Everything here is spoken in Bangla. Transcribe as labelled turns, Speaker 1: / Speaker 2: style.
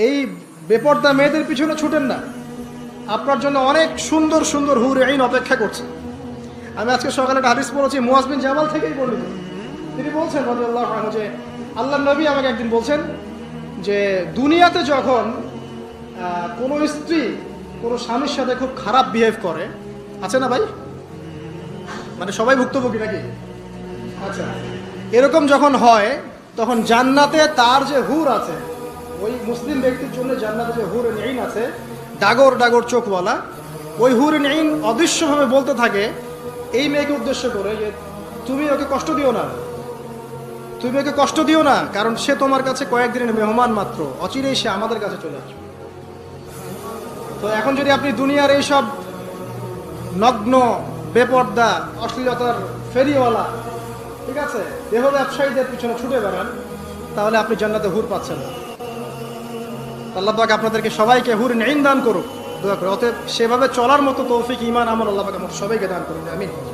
Speaker 1: এই বেপর্দা মেয়েদের পিছনে ছুটেন না, আপনার জন্য অনেক সুন্দর সুন্দর হুর আইন অপেক্ষা করছে। আমি আজকে সকালে একটা হাদিস পড়েছি, মুয়াজ বিন জামাল থেকেই বর্ণিত। তিনি বলছেন রাদিয়াল্লাহু আনহু যে আল্লাহর নবী আমাকে একদিন বলছেন যে দুনিয়াতে যখন কোনো স্ত্রী কোনো স্বামীর সাথে খুব খারাপ বিহেভ করে, আছে না ভাই, মানে সবাই ভুক্তভোগী নাকি? আচ্ছা, এরকম যখন হয় তখন জান্নাতে তার যে হুর আছে, ওই মুসলিম ব্যক্তির জন্য জান্নাতে যে হুর আইন আছে, ডাগর ডাগর চোখওয়ালা, ওই হুর আইন অদৃশ্যভাবে বলতে থাকে এই মেয়েকে উদ্দেশ্য করে যে তুমি ওকে কষ্ট দিও না, তুমি ওকে কষ্ট দিও না, কারণ সে তোমার কাছে কয়েকদিনের মেহমান মাত্র, অচিরেই সে আমাদের কাছে চলে আসবে। তো এখন যদি আপনি দুনিয়ার এইসব নগ্ন বেপর্দা অশ্লীলতার ফেরিওয়ালা, ঠিক আছে, দেহ ব্যবসায়ীদের পিছনে ছুটে বেড়ান, তাহলে আপনি জান্নাতে হুর পাচ্ছেন না। আল্লাহ পাক আপনাদেরকে সবাইকে হুর আইন দান করুক, দোয়া করে। অতএব সেভাবে চলার মতো তৌফিক, ঈমান, আমল আল্লাহ পাক আমাদের সবাইকে দান করুন, আমিন।